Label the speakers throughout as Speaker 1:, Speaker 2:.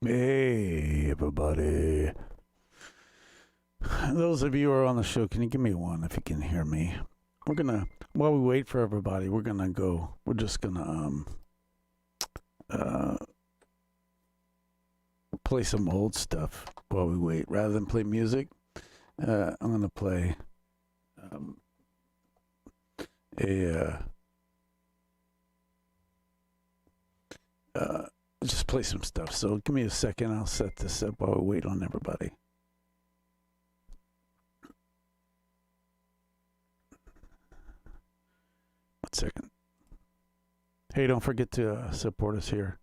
Speaker 1: Hey, everybody. Those of you who are on the show, can you give me one if you can hear me? While we wait for everybody, we're just gonna uh, play some old stuff while we wait. Rather than play music, I'm gonna play a, just play some stuff. So give me a second. I'll set this up while we wait on everybody. One second. Hey, don't forget to support us here.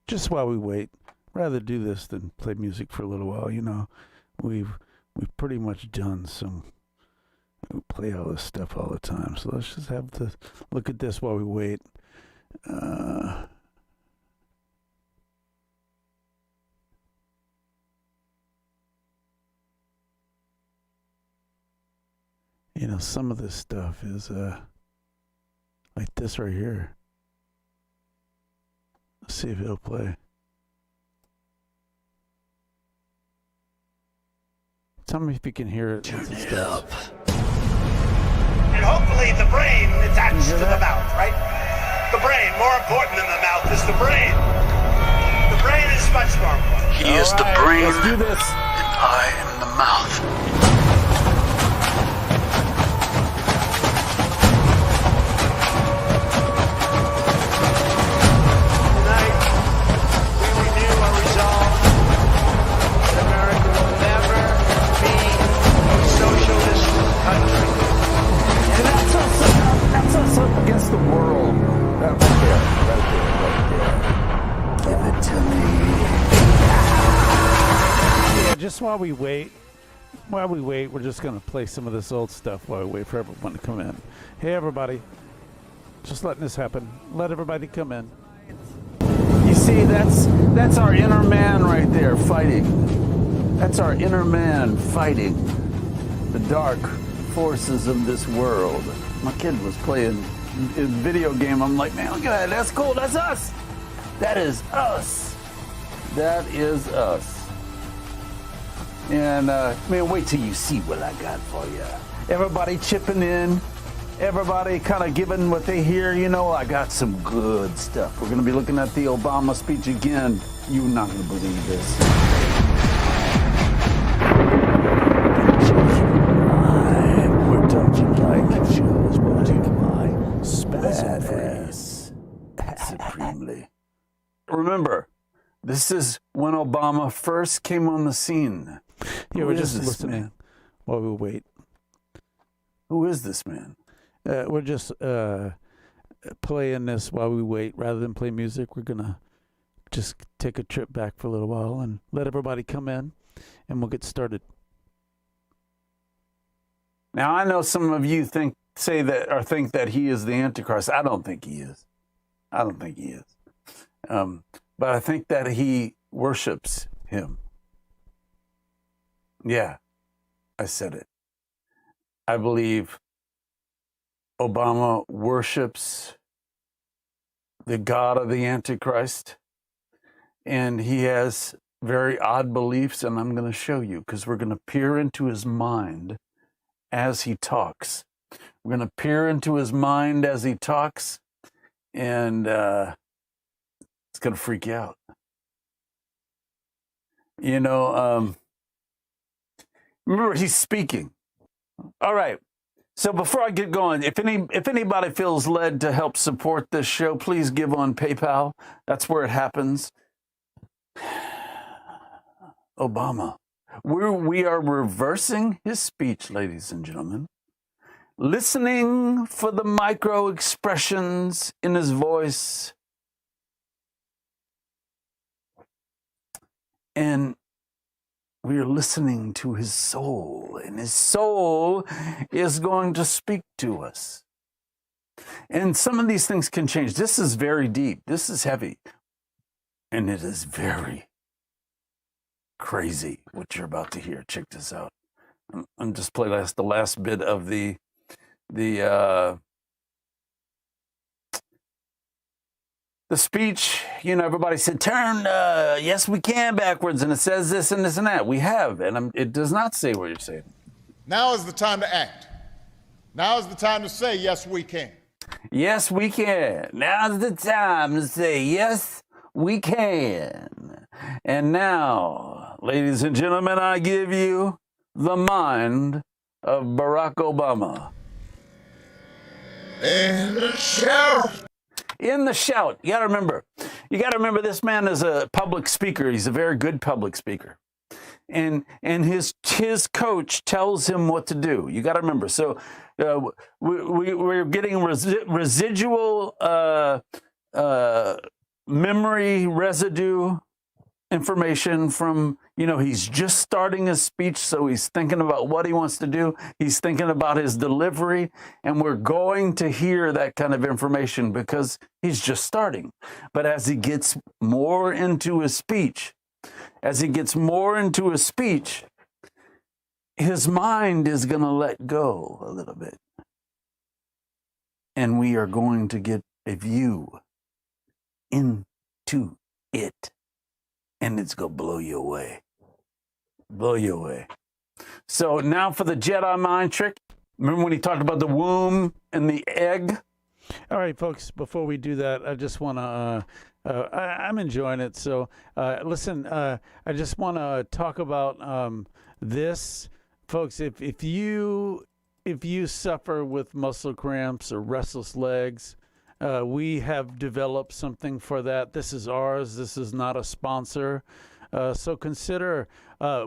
Speaker 1: Just while we wait. Rather do this than play music for a little while. You know, we've pretty much done some. We play all this stuff all the time, so let's just have to look at this while we wait. You know, some of this stuff is like this right here. Let's see if it'll play. Tell me if you can hear it.
Speaker 2: Turn it up. And hopefully the brain attached to the mouth, right? The brain, more important than the mouth is the brain. The brain is much more important.
Speaker 3: He is the brain,
Speaker 1: let's do this.
Speaker 3: and I am the mouth.
Speaker 2: Tonight, we renew our resolve that America will never be a socialist country.
Speaker 1: And that's us up against the world. Right there.
Speaker 3: Give it to me.
Speaker 1: Yeah, just while we wait, we're just going to play some of this old stuff while we wait for everyone to come in. Hey, everybody. Just letting this happen. Let everybody come in.
Speaker 4: You see, that's our inner man right there fighting. That's our inner man fighting the dark forces of this world. My kid was playing a video game. I'm like, man, look at that. That's cool. That's us. That is us. That is us. And, man, wait till you see what I got for you. Everybody chipping in. Everybody kind of giving what they hear. You know, I got some good stuff. We're going to be looking at the Obama speech again. You're not going to believe this.
Speaker 1: We're touching like shows brought to you by Spazz
Speaker 4: Supremely. Remember, this is when Obama first came on the scene.
Speaker 1: Yeah,
Speaker 4: Who
Speaker 1: we're
Speaker 4: is
Speaker 1: just
Speaker 4: this
Speaker 1: listening
Speaker 4: man?
Speaker 1: while we wait.
Speaker 4: Who is this man?
Speaker 1: We're just playing this while we wait. Rather than play music, we're going to just take a trip back for a little while and let everybody come in, and we'll get started.
Speaker 4: Now, I know some of you think that he is the Antichrist. I don't think he is. But I think that he worships him. Yeah, I said it. I believe Obama worships the God of the Antichrist, and he has very odd beliefs, and I'm going to show you because we're going to peer into his mind as he talks. We're going to peer into his mind as he talks, and it's going to freak you out. You know, remember, he's speaking. All right. So before I get going, if anybody feels led to help support this show, please give on PayPal. That's where it happens. Obama. We are reversing his speech, ladies and gentlemen. Listening for the micro expressions in his voice. And we are listening to his soul, and his soul is going to speak to us. And some of these things can change. This is very deep. This is heavy. And it is very crazy what you're about to hear. Check this out. I'm just play the last bit of the the speech, you know, everybody said, turn yes, we can backwards, and it says this and this and that. We have, and it does not say what you're saying.
Speaker 5: Now is the time to act. Now is the time to say, yes, we can.
Speaker 4: Yes, we can. Now's the time to say, yes, we can. And now, ladies and gentlemen, I give you the mind of Barack Obama.
Speaker 5: And the shout.
Speaker 4: In the shout. You got to remember this man is a public speaker. He's a very good public speaker. And his coach tells him what to do. You got to remember. So we're getting residual memory residue information from, you know, he's just starting his speech, so he's thinking about what he wants to do. He's thinking about his delivery, and we're going to hear that kind of information because he's just starting. But as he gets more into his speech, his mind is going to let go a little bit. And we are going to get a view into it. And it's going to blow you away. Blow you away. So now for the Jedi mind trick. Remember when he talked about the womb and the egg?
Speaker 1: All right, folks, before we do that, I just want to, I'm enjoying it. So listen, I just want to talk about this. Folks, if you suffer with muscle cramps or restless legs, we have developed something for that. This is ours. This is not a sponsor. So consider,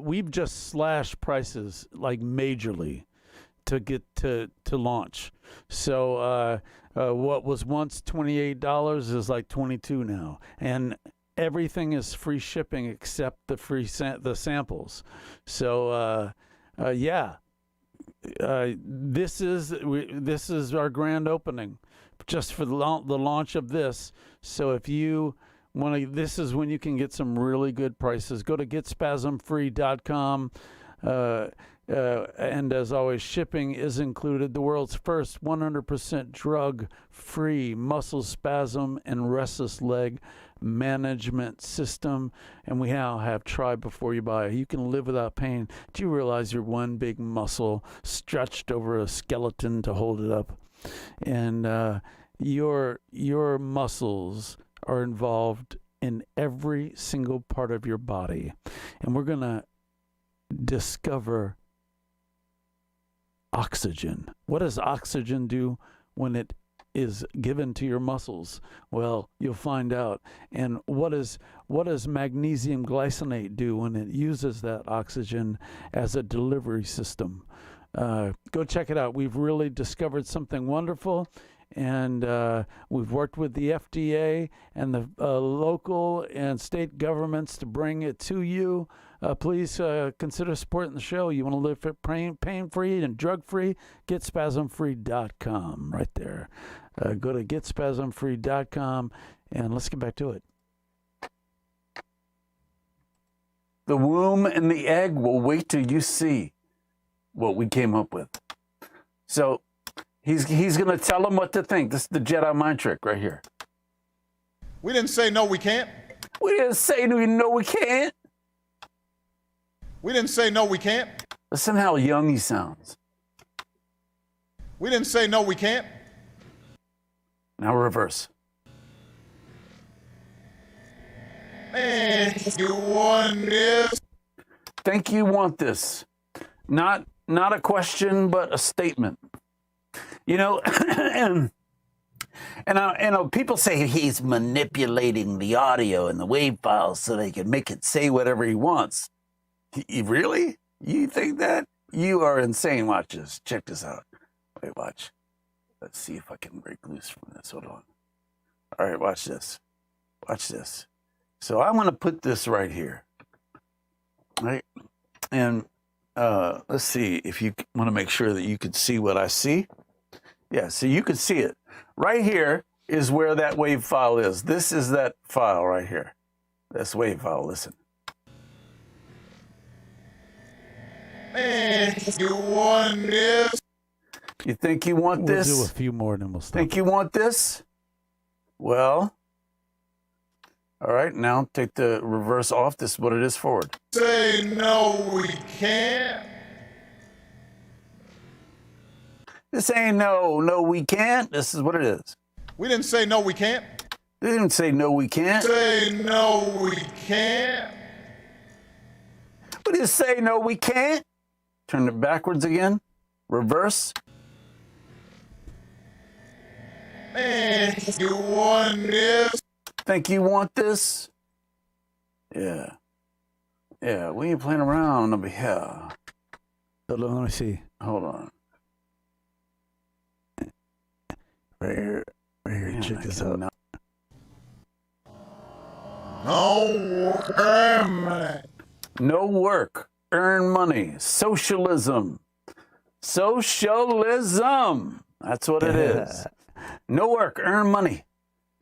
Speaker 1: we've just slashed prices like majorly to get to launch. So what was once $28 is like $22 now. And everything is free shipping except the samples. So yeah, this is our grand opening just for the launch of this. So if you want to, this is when you can get some really good prices. Go to getspasmfree.com. And as always, shipping is included. The world's first 100% drug-free muscle spasm and restless leg management system. And we now have try before you buy. You can live without pain. Do you realize you're one big muscle stretched over a skeleton to hold it up? And your muscles are involved in every single part of your body. And we're going to discover oxygen. What does oxygen do when it is given to your muscles? Well, you'll find out. And what does magnesium glycinate do when it uses that oxygen as a delivery system? Go check it out. We've really discovered something wonderful. And we've worked with the FDA and the local and state governments to bring it to you. Please consider supporting the show. You want to live pain-free and drug-free? GetSpasmFree.com right there. Go to GetSpasmFree.com, and let's get back to it.
Speaker 4: The womb and the egg will wait till you see what we came up with. So he's going to tell them what to think. This is the Jedi mind trick right here.
Speaker 5: We didn't say no, we can't.
Speaker 4: We didn't say no, we can't.
Speaker 5: We didn't say no, we can't.
Speaker 4: Listen how young he sounds.
Speaker 5: We didn't say no, we can't.
Speaker 4: Now reverse.
Speaker 5: Man, you want this?
Speaker 4: Think you want this. Not a question, but a statement. You know, and I know people say he's manipulating the audio and the wave files so they can make it say whatever he wants. Really? You think that? You are insane. Watch this. Check this out. Wait, watch. Let's see if I can break loose from this. Hold on. All right, watch this. Watch this. So I want to put this right here. Right? And let's see if you want to make sure that you can see what I see. Yeah, so you can see it. Right here is where that wave file is. This is that file right here. This wave file. Listen.
Speaker 5: Man, you want this?
Speaker 4: You think you want this?
Speaker 1: We'll do a few more and then we'll stop.
Speaker 4: Think you want this? Well, All right, now take the reverse off. This is what it is forward.
Speaker 5: Say no, we can't.
Speaker 4: This ain't no, we can't. This is what it is.
Speaker 5: We didn't say no, we can't.
Speaker 4: They didn't say no, we can't.
Speaker 5: Say no, we can't.
Speaker 4: We didn't say no, we can't. Turn it backwards again. Reverse.
Speaker 5: Man, you want this?
Speaker 4: Think you want this? Yeah. Yeah, we ain't playing around over here.
Speaker 1: Hold on, let me see.
Speaker 4: Hold on.
Speaker 1: Right here.
Speaker 4: Man,
Speaker 1: Check
Speaker 4: I
Speaker 1: this
Speaker 4: cannot-
Speaker 1: out.
Speaker 5: No, man.
Speaker 4: No work, earn money. Socialism. Socialism. That's what it is. No work, earn money.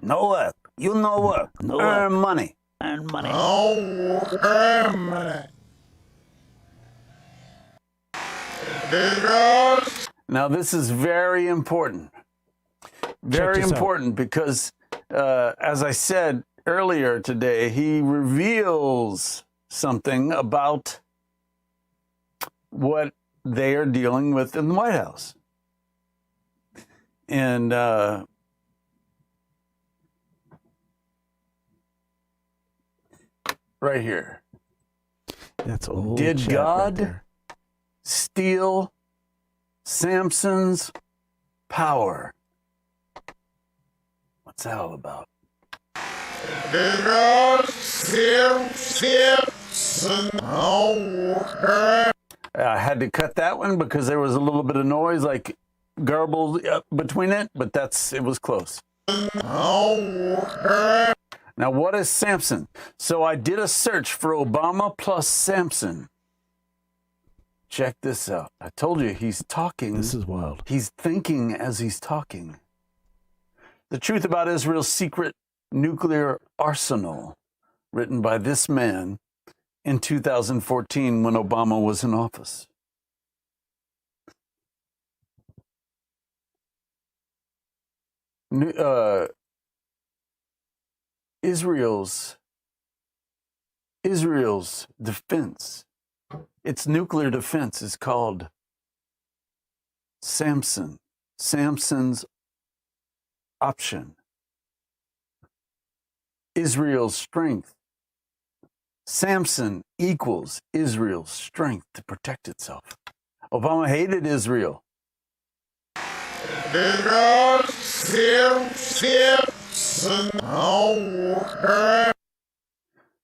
Speaker 4: No work. You no work.
Speaker 1: No
Speaker 4: earn money.
Speaker 1: Earn money.
Speaker 5: No, man.
Speaker 4: Now, this is very important. Very
Speaker 1: this out.
Speaker 4: important because, as I said earlier today, he reveals something about what they are dealing with in the White House. And right here.
Speaker 1: That's old.
Speaker 4: Did
Speaker 1: chat right
Speaker 4: God
Speaker 1: there.
Speaker 4: steal Samson's power? What's that all about? I had to cut that one because there was a little bit of noise, like garbled between it, but it was close. Now, what is Samson? So I did a search for Obama plus Samson. Check this out. I told you he's talking.
Speaker 1: This is wild.
Speaker 4: He's thinking as he's talking. The Truth About Israel's Secret Nuclear Arsenal, written by this man in 2014 when Obama was in office. Israel's defense, its nuclear defense is called Samson's option. Israel's strength. Samson equals Israel's strength to protect itself. Obama hated Israel.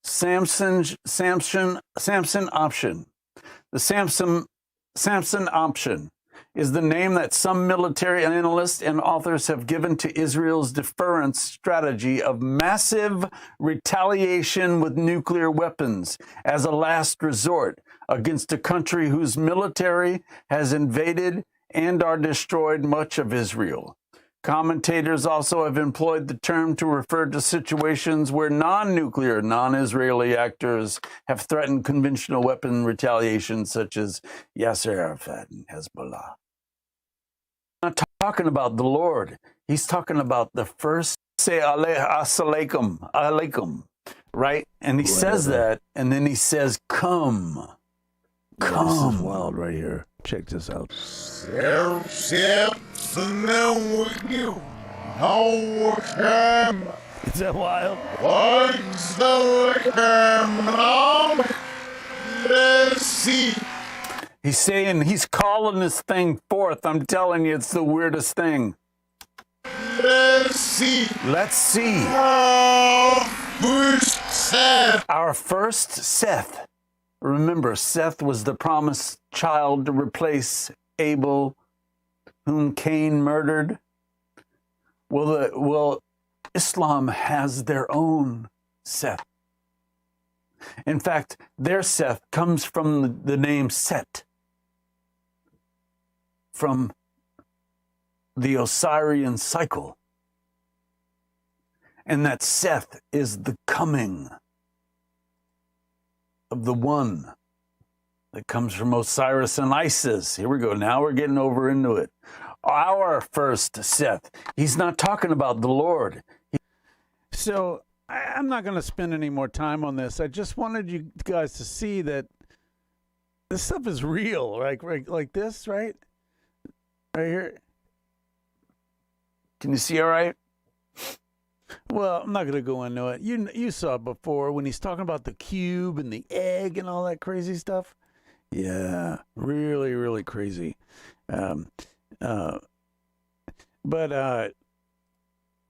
Speaker 4: Samson option. The Samson option is the name that some military analysts and authors have given to Israel's deterrence strategy of massive retaliation with nuclear weapons as a last resort against a country whose military has invaded and or destroyed much of Israel. Commentators also have employed the term to refer to situations where non-nuclear, non-Israeli actors have threatened conventional weapon retaliation, such as Yasser Arafat and Hezbollah. Not talking about the Lord. He's talking about the first, say, alaikum, right? And he says that, and then he says, come.
Speaker 1: This is
Speaker 4: Come.
Speaker 1: wild right here. Check this out. Is that wild?
Speaker 4: He's saying, he's calling this thing forth. I'm telling you, it's the weirdest thing. Let's see. Our first Seth. Remember, Seth was the promised child to replace Abel, whom Cain murdered. Well, Islam has their own Seth. In fact, their Seth comes from the name Set, from the Osirian cycle. And that Seth is the coming of the one that comes from Osiris and Isis. Here we go. Now we're getting over into it. Our first Seth. He's not talking about the Lord.
Speaker 1: So I'm not going to spend any more time on this. I just wanted you guys to see that this stuff is real, like this, right? Right here.
Speaker 4: Can you see all right?
Speaker 1: Well, I'm not going to go into it. You saw it before when he's talking about the cube and the egg and all that crazy stuff. Yeah, really, really crazy. But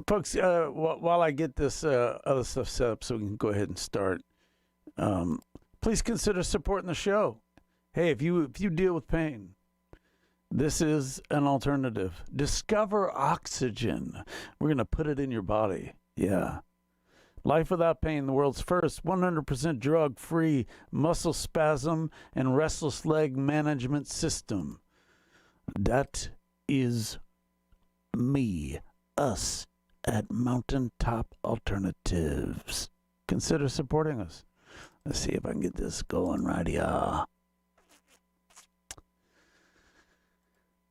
Speaker 1: folks, while I get this other stuff set up so we can go ahead and start, please consider supporting the show. Hey, if you deal with pain, this is an alternative. Discover Oxygen. We're going to put it in your body. Yeah. Life Without Pain, the world's first 100% drug-free muscle spasm and restless leg management system. That is me, us at Mountaintop Alternatives. Consider supporting us. Let's see if I can get this going right here.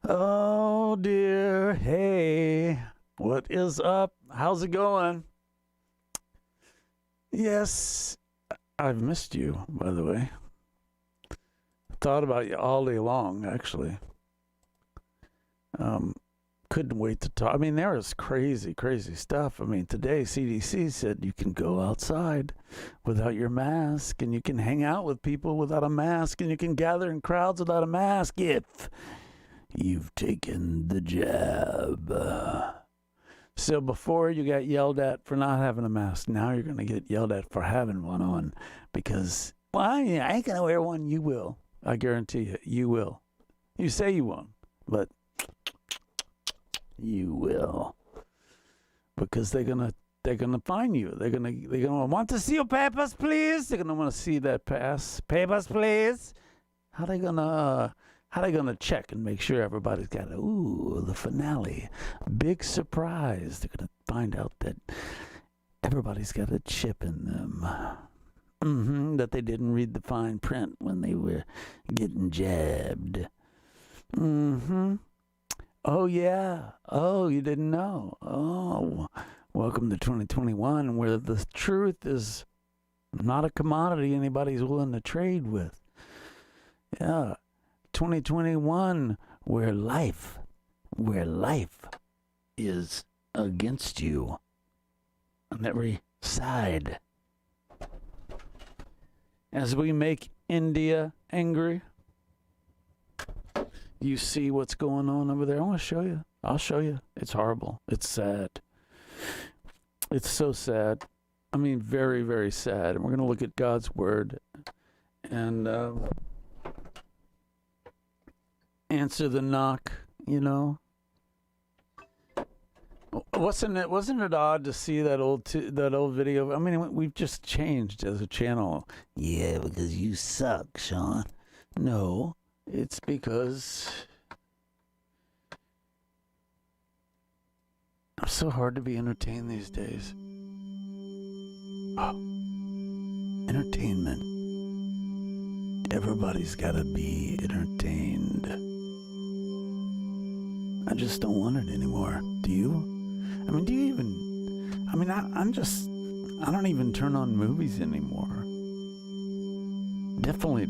Speaker 1: Oh dear, hey, what is up? How's it going? Yes, I've missed you, by the way. Thought about you all day long, actually. Couldn't wait to talk. I mean, there is crazy, crazy stuff. I mean, today CDC said you can go outside without your mask, and you can hang out with people without a mask, and you can gather in crowds without a mask if you've taken the jab. So before you got yelled at for not having a mask, now you're going to get yelled at for having one on because, well, I ain't going to wear one. You will. I guarantee you, you will. You say you won't, but you will. Because they're going to find you. They're going to want to see your papers, please. They're going to want to see that pass. Papers, please. How they going to check and make sure everybody's got the finale. Big surprise. They're going to find out that everybody's got a chip in them. That they didn't read the fine print when they were getting jabbed. Oh, yeah. Oh, you didn't know. Oh, welcome to 2021 where the truth is not a commodity anybody's willing to trade with. Yeah. 2021 where life is against you on every side. As we make India angry, you see what's going on over there. I want to show you. I'll show you. It's horrible. It's sad. It's so sad. I mean, very, very sad. And we're going to look at God's word and answer the knock, you know. Wasn't it odd to see that old video? I mean, we've just changed as a channel. Yeah, because you suck, Sean. No, it's because I'm so hard to be entertained these days. Oh, entertainment. Everybody's got to be entertained. I just don't want it anymore. Do you? I mean, do you even... I mean, I don't even turn on movies anymore. Definitely...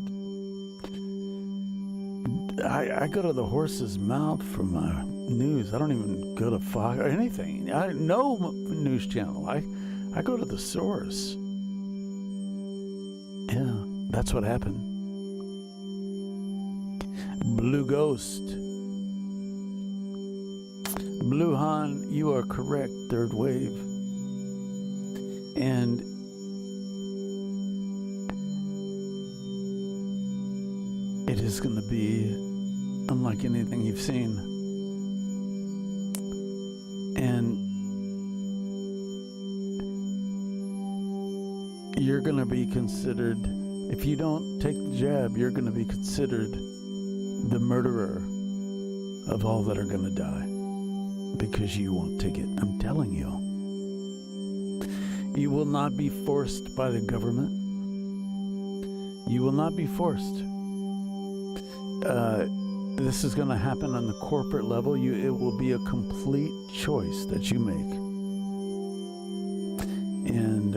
Speaker 1: I go to the horse's mouth for my news. I don't even go to Fox or anything. No news channel. I go to the source. Yeah, that's what happened. Blue Ghost. Blue Han, you are correct, third wave. And it is going to be unlike anything you've seen. And you're going to be considered, if you don't take the jab, you're going to be considered the murderer of all that are going to die. Because you won't take it. I'm telling you. You will not be forced by the government. You will not be forced. This is going to happen on the corporate level. It will be a complete choice that you make. And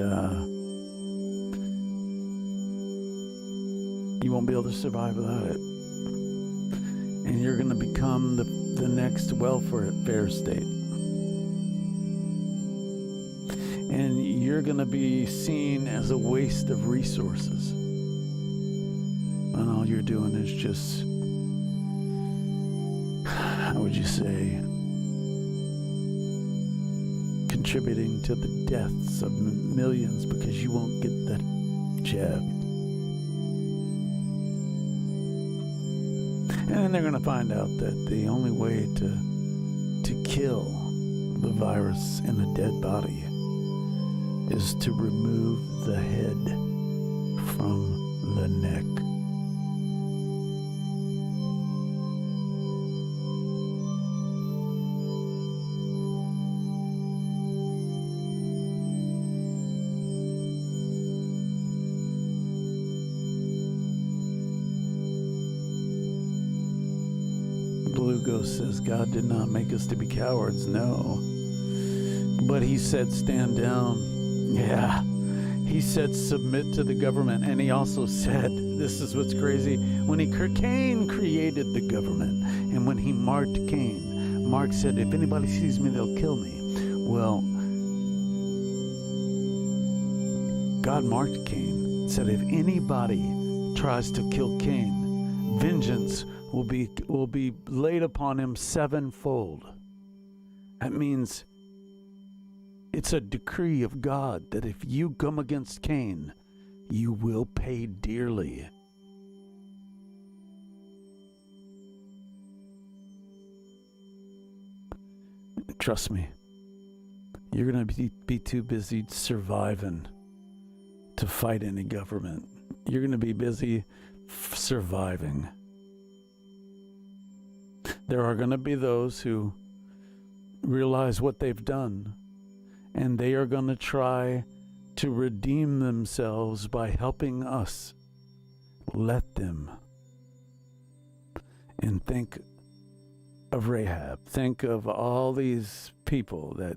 Speaker 1: you won't be able to survive without it. And you're going to become the next welfare state. And you're going to be seen as a waste of resources. And all you're doing is just, how would you say, contributing to the deaths of millions because you won't get that jab. And then they're going to find out that the only way to kill the virus in a dead body is to remove the head from the neck. Blue Ghost says God did not make us to be cowards, no. But he said stand down. Yeah. He said submit to the government. And he also said, this is what's crazy, when Cain created the government, and when he marked Cain, Mark said, if anybody sees me, they'll kill me. Well, God marked Cain, said if anybody tries to kill Cain, vengeance will be laid upon him sevenfold. That means it's a decree of God that if you come against Cain, you will pay dearly. Trust me, you're going to be too busy surviving to fight any government. You're going to be busy surviving. There are going to be those who realize what they've done, and they are going to try to redeem themselves by helping us. Let them. And think of Rahab. Think of all these people that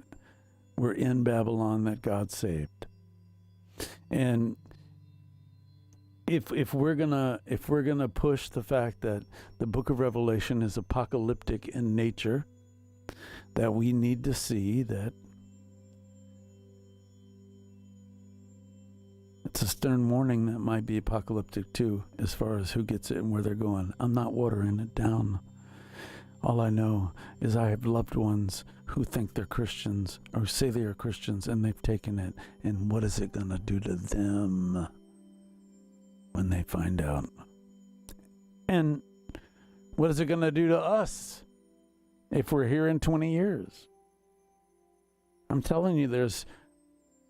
Speaker 1: were in Babylon that God saved. And if we're gonna push the fact that the book of Revelation is apocalyptic in nature, that we need to see that it's a stern warning that might be apocalyptic too, as far as who gets it and where they're going. I'm not watering it down. All I know is I have loved ones who think they're Christians or say they are Christians, and they've taken it. And what is it going to do to them when they find out? And what is it going to do to us if we're here in 20 years? I'm telling you,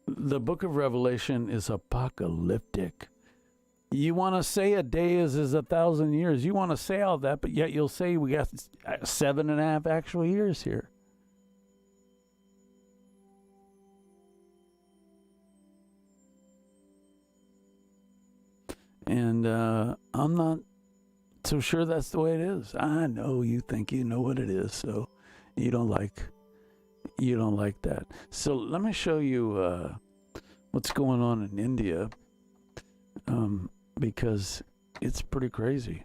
Speaker 1: the book of Revelation is apocalyptic. You want to say a day is 1,000 years. You want to say all that, but yet you'll say we got 7.5 actual years here. And I'm not so sure that's the way it is. I know you think you know what it is, so you don't like that. So let me show you what's going on in India, because it's pretty crazy.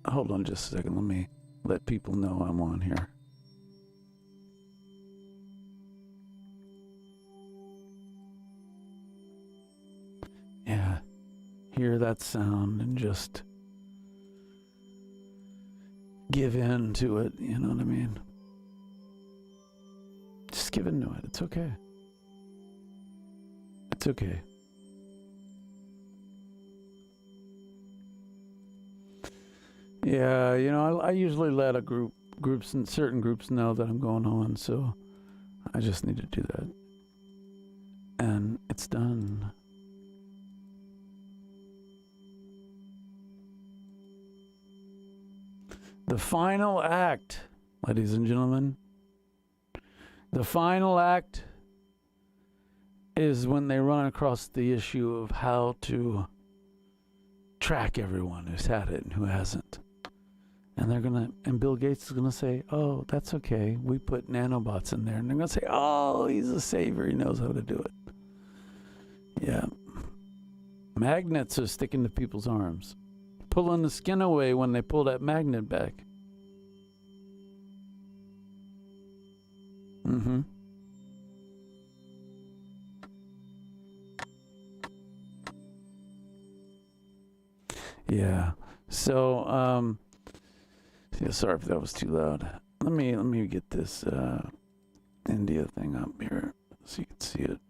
Speaker 1: Hold on just a second. Let me let people know I'm on here. Yeah, hear that sound and just give in to it, you know what I mean? Just give in to it. It's okay. It's okay. Yeah, you know, I usually let certain groups know that I'm going on, so I just need to do that. And it's done. The final act, ladies and gentlemen, the final act is when they run across the issue of how to track everyone who's had it and who hasn't. And and Bill Gates is gonna say, "Oh, that's okay. We put nanobots in there," and they're gonna say, "Oh, he's a savior. He knows how to do it." Yeah. Magnets are sticking to people's arms, pulling the skin away when they pull that magnet back. Mm-hmm. Yeah. So, yeah, sorry if that was too loud. Let me get this India thing up here so you can see it.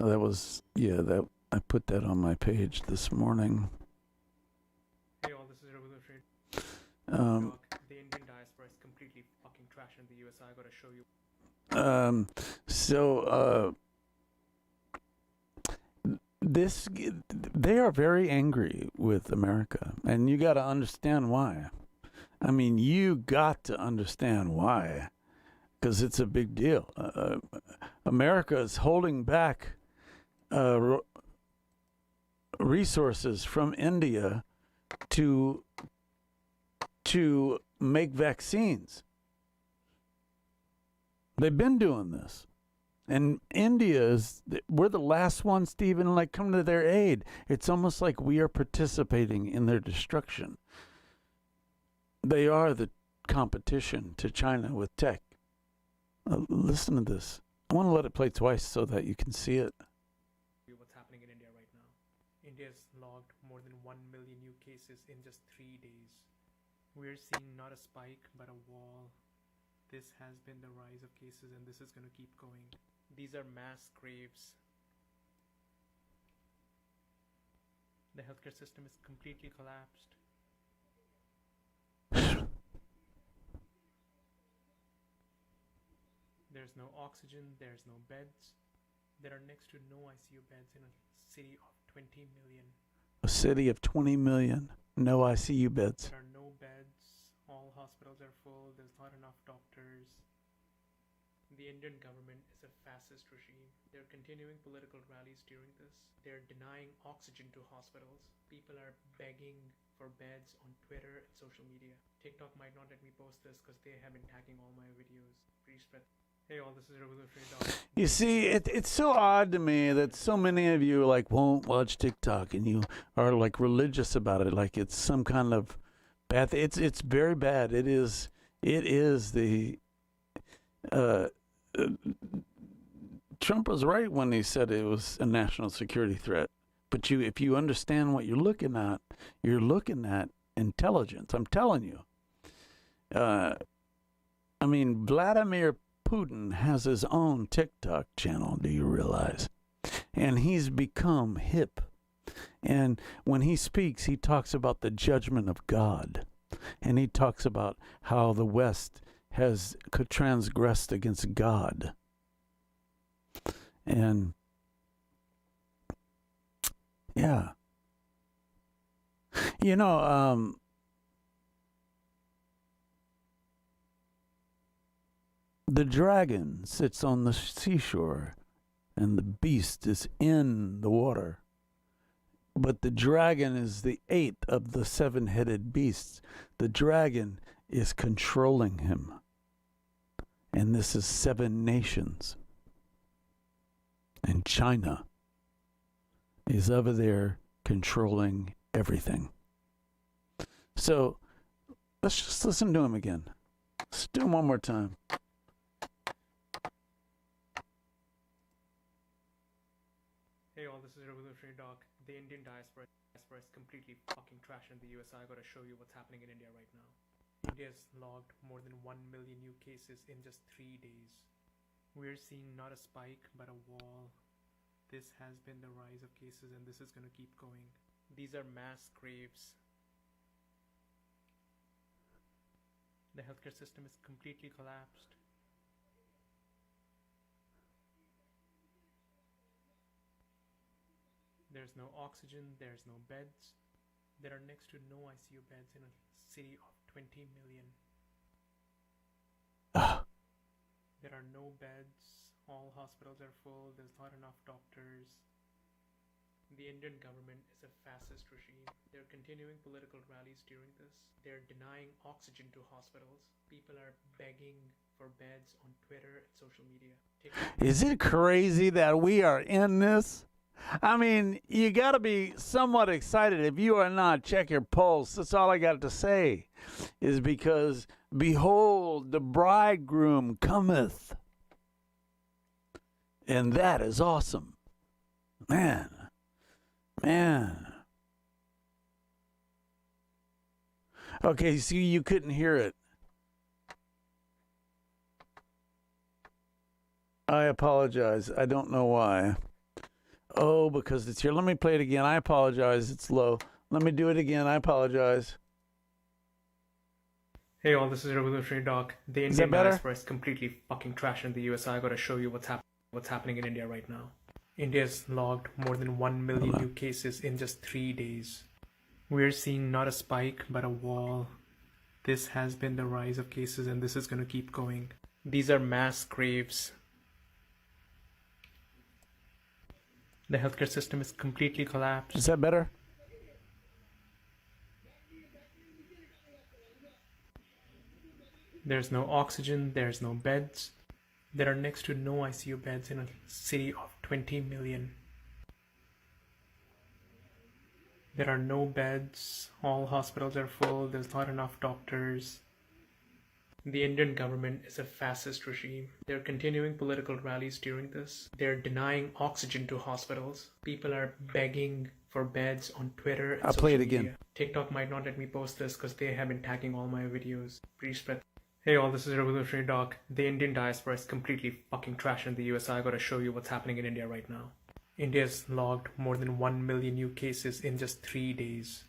Speaker 1: Oh, that I put that on my page this morning.
Speaker 6: Hey all, this is Revolutionary. The Indian diaspora is completely fucking trash in the US. I gotta show you.
Speaker 1: They are very angry with America, and you got to understand why. I mean, you got to understand why, because it's a big deal. America is holding back resources from India to make vaccines. They've been doing this. And we're the last ones to even come to their aid. It's almost like we are participating in their destruction. They are the competition to China with tech. Listen to this. I want to let it play twice so that you can see it.
Speaker 6: What's happening in India right now? India's logged more than 1 million new cases in just 3 days. We're seeing not a spike, but a wall. This has been the rise of cases, and this is going to keep going. These are mass graves. The healthcare system is completely collapsed. There's no oxygen, there's no beds. There are next to no ICU beds in a city of 20 million.
Speaker 1: A city of 20 million, no ICU beds.
Speaker 6: There are no beds, all hospitals are full, there's not enough doctors. The Indian government is a fascist regime. They're continuing political rallies during this. They're denying oxygen to hospitals. People are begging for beds on Twitter and social media. TikTok might not let me post this because they have been tagging all my videos. Please spread. Hey all, this is Revolutionary Dog.
Speaker 1: You see, it's so odd to me that so many of you won't watch TikTok, and you are religious about it, like it's some kind of bad thing. It's very bad. It is the Trump was right when he said it was a national security threat. But if you understand what you're looking at intelligence. I'm telling you. I mean, Vladimir Putin has his own TikTok channel, do you realize? And he's become hip. And when he speaks, he talks about the judgment of God. And he talks about how the West has transgressed against God. And yeah. You know, the dragon sits on the seashore, and the beast is in the water. But the dragon is the 8th of the 7-headed beasts. The dragon is controlling him. And this is 7 nations. And China is over there controlling everything. So let's just listen to him again. Let's do him one more time.
Speaker 6: Hey all, this is Revolutionary Dog. The Indian diaspora is completely fucking trash in the US. I gotta show you what's happening in India right now. India's logged more than 1 million new cases in just 3 days. We're seeing not a spike, but a wall. This has been the rise of cases, and this is gonna keep going. These are mass graves. The healthcare system is completely collapsed. There's no oxygen, there's no beds. There are next to no ICU beds in a city of 20 million. There are no beds. All hospitals are full. There's not enough doctors. The Indian government is a fascist regime. They're continuing political rallies during this. They're denying oxygen to hospitals. People are begging for beds on Twitter and social media.
Speaker 1: Is it crazy that we are in this? I mean, you got to be somewhat excited. If you are not, check your pulse. That's all I got to say. Is because, behold, the bridegroom cometh. And that is awesome. Man. Okay, see, you couldn't hear it. I apologize. I don't know why. Oh, because it's here. Let me play it again. I apologize. It's low. Let me do it again. I apologize.
Speaker 6: Hey all, this is Revolutionary Doc. The
Speaker 1: Is that
Speaker 6: Indian
Speaker 1: better?
Speaker 6: diaspora is completely fucking trash in the US. I gotta show you what's happening in India right now. India's logged more than 1 million new cases in just 3 days. We're seeing not a spike, but a wall. This has been the rise of cases and this is gonna keep going. These are mass graves. The healthcare system is completely collapsed.
Speaker 1: Is that better?
Speaker 6: There's no oxygen, there's no beds. There are next to no ICU beds in a city of 20 million. There are no beds, all hospitals are full, there's not enough doctors. The Indian government is a fascist regime. They're continuing political rallies during this. They're denying oxygen to hospitals. People are begging for beds on Twitter and
Speaker 1: I'll
Speaker 6: social
Speaker 1: play it
Speaker 6: media.
Speaker 1: again.
Speaker 6: TikTok might not let me post this because they have been tagging all my videos. Please spread. Hey all, this is Revolutionary Doc. The Indian diaspora is completely fucking trash in the US. I gotta show you what's happening in India right now. India's logged more than 1 million new cases in just 3 days.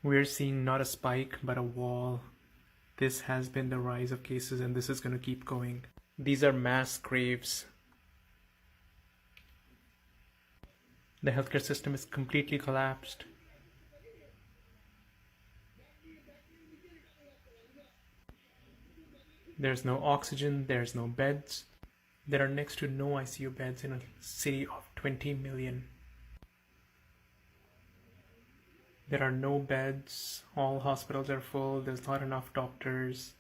Speaker 6: We're seeing not a spike, but a wall. This has been the rise of cases and this is gonna keep going. These are mass graves. The healthcare system is completely collapsed. There's no oxygen, there's no beds. There are next to no ICU beds in a city of 20 million. There are no beds, all hospitals are full, there's not enough doctors.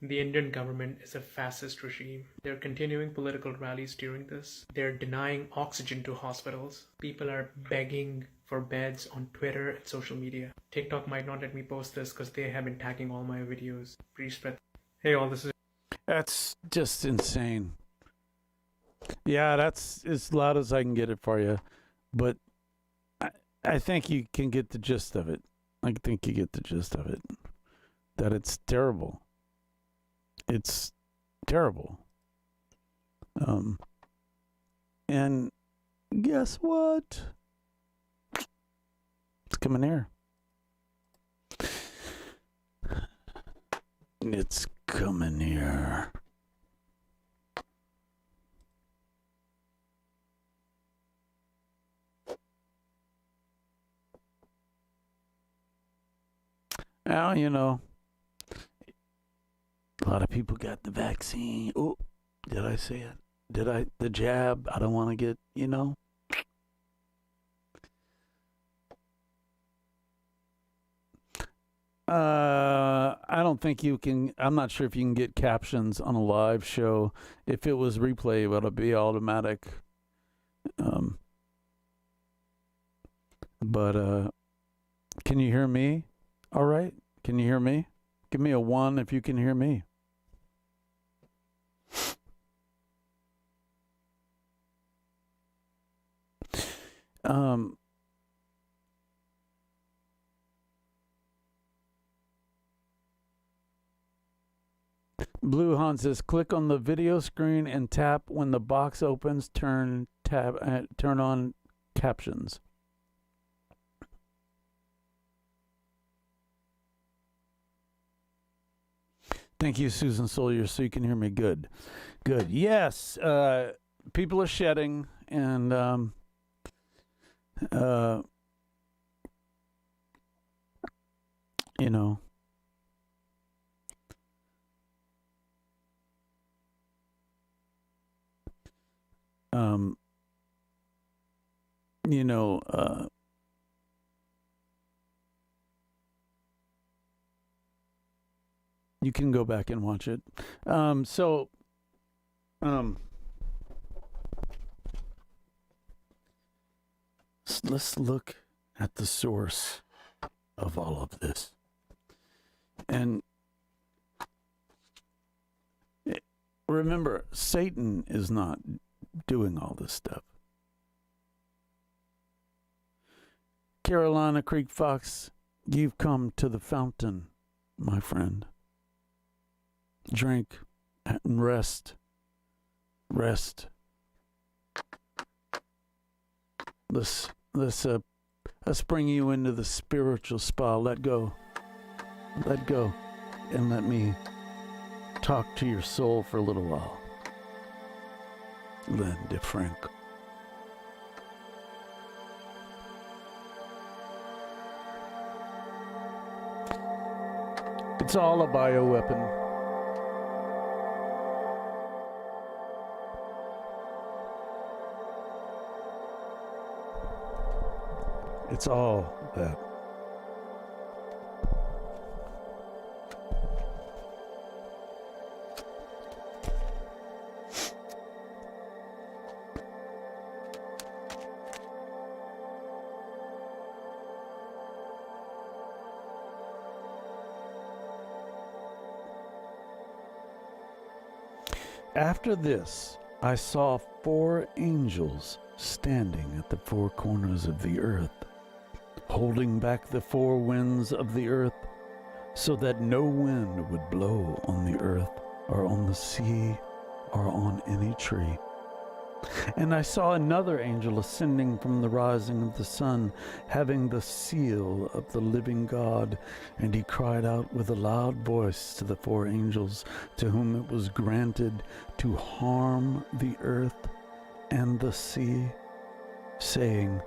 Speaker 6: The Indian government is a fascist regime. They're continuing political rallies during this. They're denying oxygen to hospitals. People are begging for beds on Twitter and social media. TikTok might not let me post this because they have been tagging all my videos. Please spread. Hey all, this is...
Speaker 1: That's just insane. Yeah, that's as loud as I can get it for you. But I think you can get the gist of it. I think you get the gist of it. That it's terrible. It's terrible. And guess what? It's coming here. It's coming here. Well, you know, a lot of people got the vaccine. Oh, did I say it? Did I? The jab. I don't want to get, you know. I don't think you can. I'm not sure if you can get captions on a live show. If it was replay, it would be automatic. But can you hear me? All right. Can you hear me? Give me a 1 if you can hear me. Blue Han says, click on the video screen and tap when the box opens. Turn on captions. Thank you, Susan Sawyer, so you can hear me. Good. Yes, people are shedding, and you know, you know, you can go back and watch it. Let's look at the source of all of this. And remember, Satan is not doing all this stuff. Carolina Creek Fox, you've come to the fountain, my friend. Drink and rest. Rest. Let's bring you into the spiritual spa. Let go. Let go. And let me talk to your soul for a little while. Len DeFrank. It's all a bioweapon. It's all that. After this, I saw 4 angels standing at the 4 corners of the earth, holding back the 4 winds of the earth, so that no wind would blow on the earth, or on the sea, or on any tree. And I saw another angel ascending from the rising of the sun, having the seal of the living God, and he cried out with a loud voice to the 4 angels, to whom it was granted to harm the earth and the sea, saying,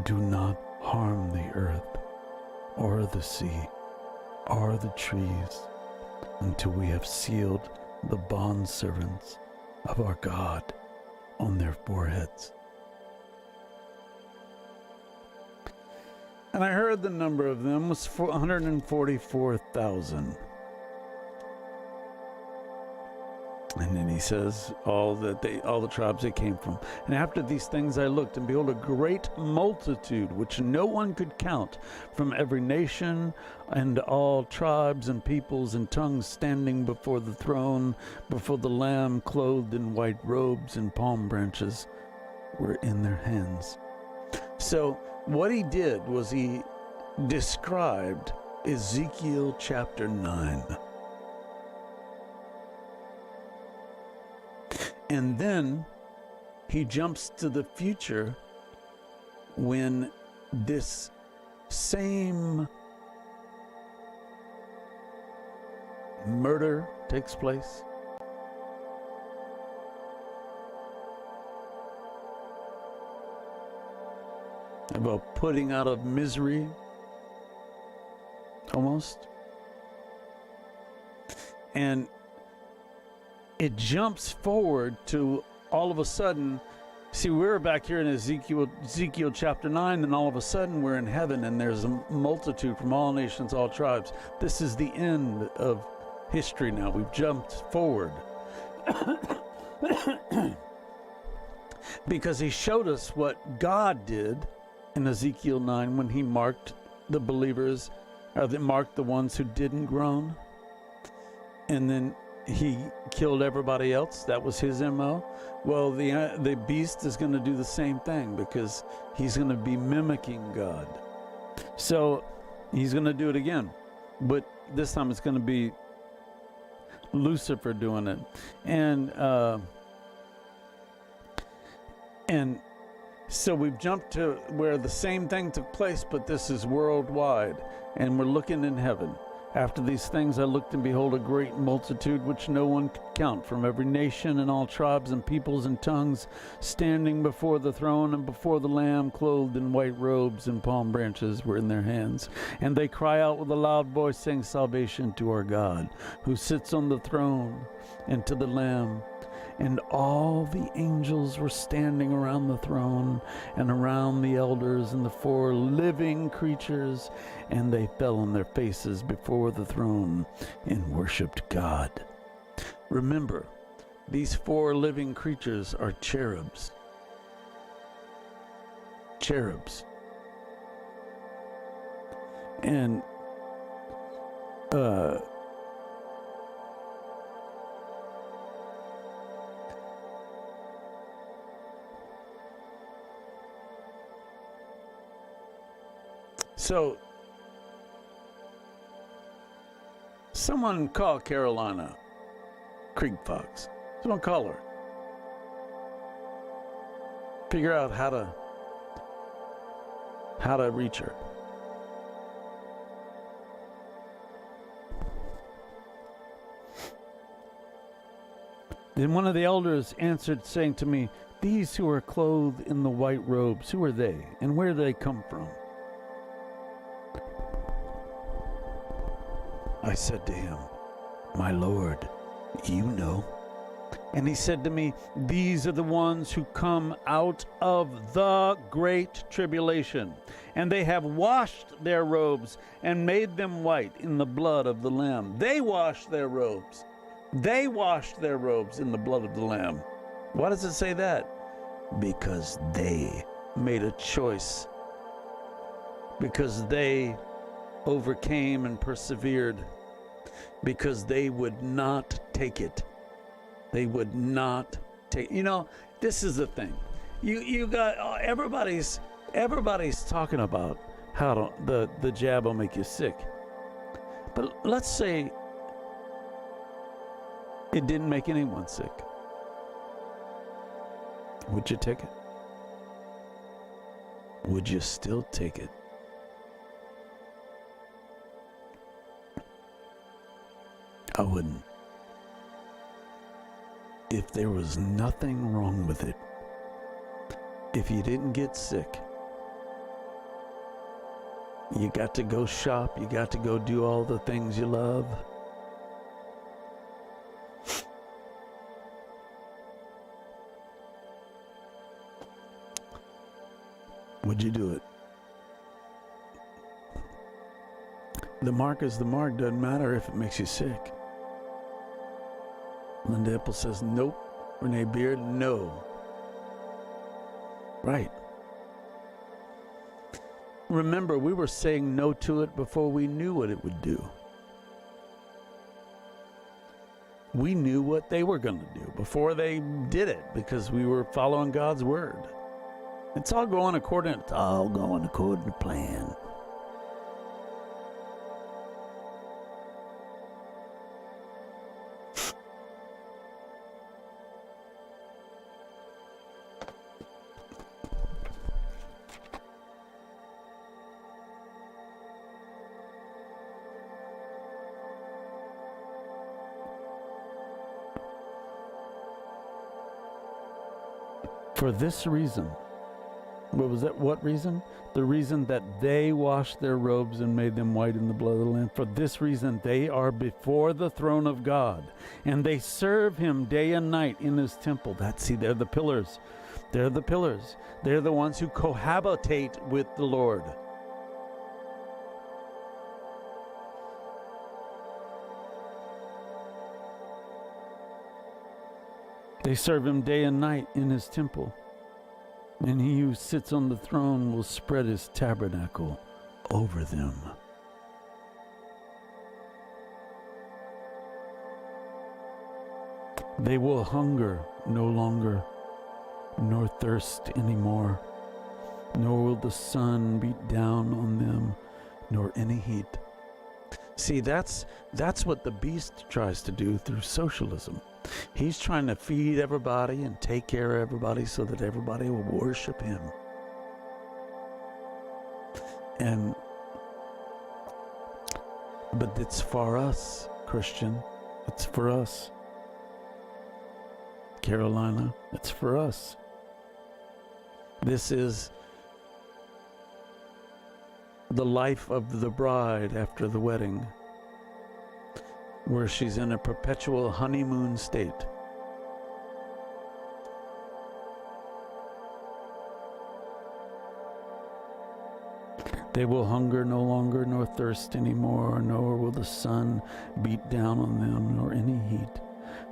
Speaker 1: do not harm the earth, or the sea, or the trees, until we have sealed the bondservants of our God on their foreheads. And I heard the number of them was 144,000. And then he says all the tribes they came from. And after these things I looked, and behold, a great multitude, which no one could count, from every nation and all tribes and peoples and tongues, standing before the throne, before the Lamb, clothed in white robes, and palm branches were in their hands. So what he did was he described Ezekiel chapter 9. And then he jumps to the future when this same murder takes place. About putting out of misery, almost. And it jumps forward to all of a sudden. See, we're back here in Ezekiel chapter 9, and all of a sudden we're in heaven, and there's a multitude from all nations, all tribes. This is the end of history now. We've jumped forward. Because he showed us what God did in Ezekiel 9 when he marked the believers, or that marked the ones who didn't groan. And then he killed everybody else. That was his MO. Well, the beast is going to do the same thing, because he's going to be mimicking God. So he's going to do it again, but this time it's going to be Lucifer doing it. And so we've jumped to where the same thing took place, but this is worldwide, and we're looking in heaven. After these things I looked, and behold, a great multitude which no one could count, from every nation and all tribes and peoples and tongues, standing before the throne and before the Lamb, clothed in white robes, and palm branches were in their hands. And they cry out with a loud voice, saying, Salvation to our God, who sits on the throne, and to the Lamb. And all the angels were standing around the throne and around the elders and the 4 living creatures, and they fell on their faces before the throne and worshiped God. Remember, these 4 living creatures are cherubs. Cherubs. And so someone call Carolina Creek Fox. Someone call her. Figure out how to reach her. Then one of the elders answered, saying to me, "These who are clothed in the white robes, who are they, and where do they come from?" I said to him, "My Lord, you know." And he said to me, "These are the ones who come out of the great tribulation, and they have washed their robes and made them white in the blood of the Lamb." They washed their robes. They washed their robes in the blood of the Lamb. Why does it say that? Because they made a choice. Because they overcame and persevered. Because they would not take it. They would not take. You know, this is the thing. You got everybody's talking about how the jab will make you sick. But let's say it didn't make anyone sick. Would you take it? Would you still take it? I wouldn't. If there was nothing wrong with it, if you didn't get sick, you got to go shop, you got to go do all the things you love. Would you do it? The mark is the mark. Doesn't matter if it makes you sick. Linda Epple says nope. Renee Beard, no. Right. Remember, we were saying no to it before we knew what it would do. We knew what they were going to do before they did it because we were following God's word. It's all going according to plan. For this reason, what was that? What reason? The reason that they washed their robes and made them white in the blood of the Lamb. For this reason, they are before the throne of God, and they serve him day and night in his temple. They're the pillars. They're the pillars. They're the ones who cohabitate with the Lord. They serve him day and night in his temple. And he who sits on the throne will spread his tabernacle over them. They will hunger no longer, nor thirst anymore, nor will the sun beat down on them, nor any heat. See, that's what the beast tries to do through socialism. He's trying to feed everybody and take care of everybody so that everybody will worship him. But it's for us, Christian. It's for us. Carolina, it's for us. This is the life of the bride after the wedding, where she's in a perpetual honeymoon state. They will hunger no longer, nor thirst any more, nor will the sun beat down on them, nor any heat.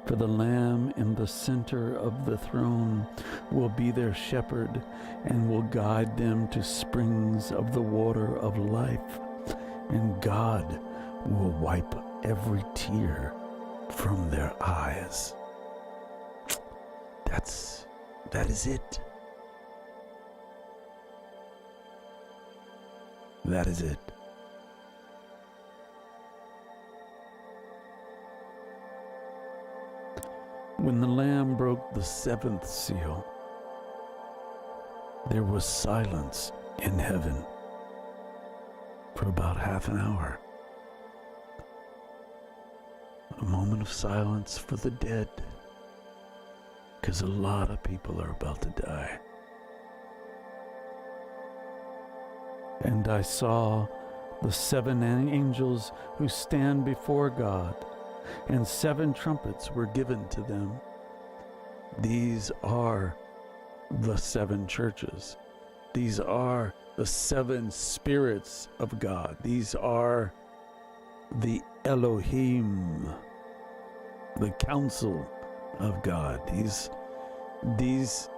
Speaker 1: For the Lamb in the center of the throne will be their shepherd, and will guide them to springs of the water of life. And God will wipe every tear from their eyes. That is it. That is it. When the Lamb broke the seventh seal, there was silence in heaven for about half an hour. A moment of silence for the dead, because a lot of people are about to die. And I saw the 7 angels who stand before God, and 7 trumpets were given to them. These are the 7 churches. These are the 7 spirits of God. These are the Elohim, the council of God. These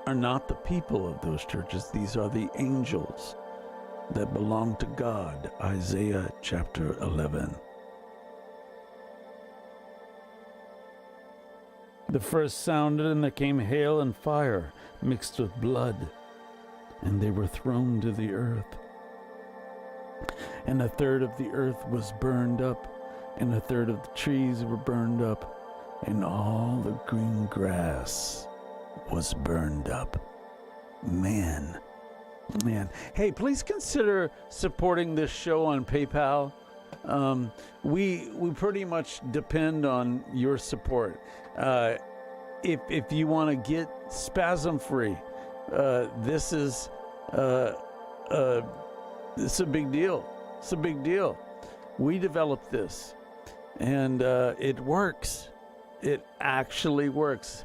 Speaker 1: are not the people of those churches. These are the angels that belong to God. Isaiah chapter 11. The first sounded, and there came hail and fire mixed with blood, and they were thrown to the earth. And a third of the earth was burned up, and a third of the trees were burned up, and all the green grass was burned up. Man. Hey, please consider supporting this show on PayPal. We pretty much depend on your support. If you want to get spasm free, this is a big deal. It's a big deal. We developed this, and it works. It actually works.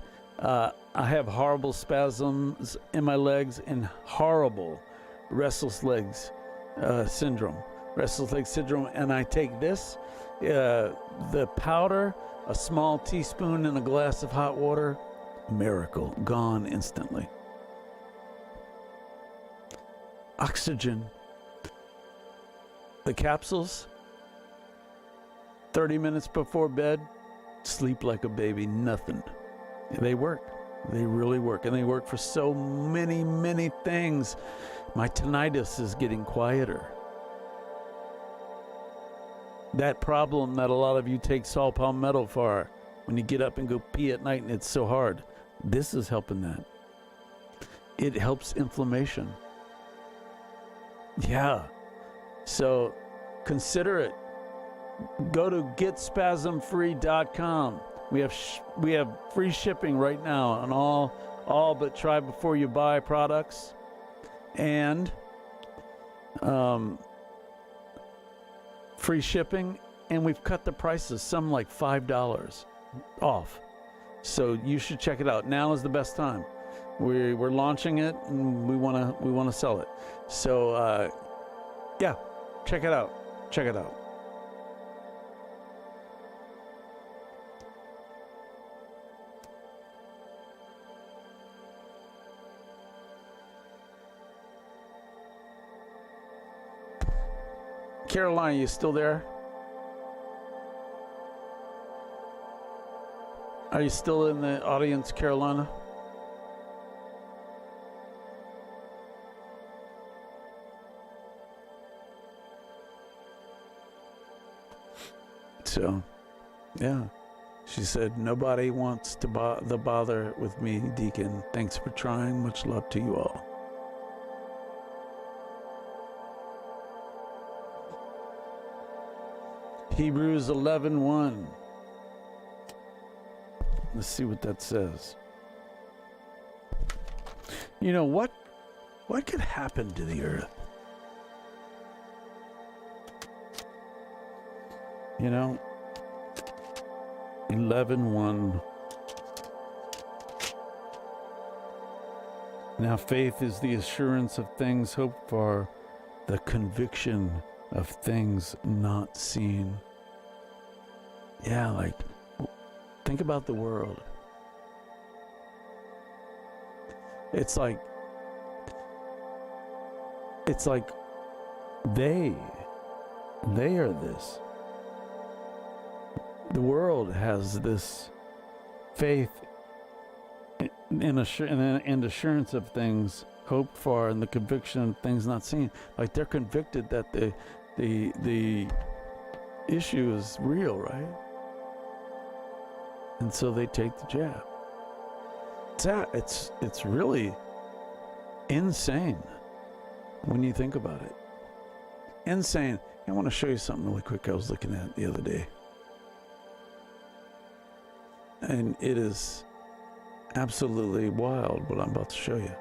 Speaker 1: I have horrible spasms in my legs and horrible restless leg syndrome, and I take this, the powder, a small teaspoon in a glass of hot water, miracle, gone instantly. Oxygen, the capsules, 30 minutes before bed, sleep like a baby, nothing. They work. They really work. And they work for so many, many things. My tinnitus is getting quieter. That problem that a lot of you take saw palmetto for, when you get up and go pee at night and it's so hard, this is helping that. It helps inflammation. Yeah. So consider it. Go to getspasmfree.com. We have free shipping right now on all but try before you buy products, and free shipping, and we've cut the prices, some like $5 off. So you should check it out. Now is the best time. We're launching it, and we wanna sell it. So yeah, check it out. Check it out. Carolina, you still there? Are you still in the audience, Carolina? So, yeah. She said, nobody wants to bother with me, Deacon. Thanks for trying. Much love to you all. Hebrews 11:1. Let's see what that says. You know, what could happen to the earth? You know, 11:1. Now faith is the assurance of things hoped for the conviction of things not seen. Yeah, like, think about the world. It's like they are this. The world has this faith in assurance of things hoped for and the conviction of things not seen. Like they're convicted that the issue is real, right? And so they take the jab. It's really insane when you think about it. Insane. I want to show you something really quick I was looking at the other day. And it is absolutely wild what I'm about to show you.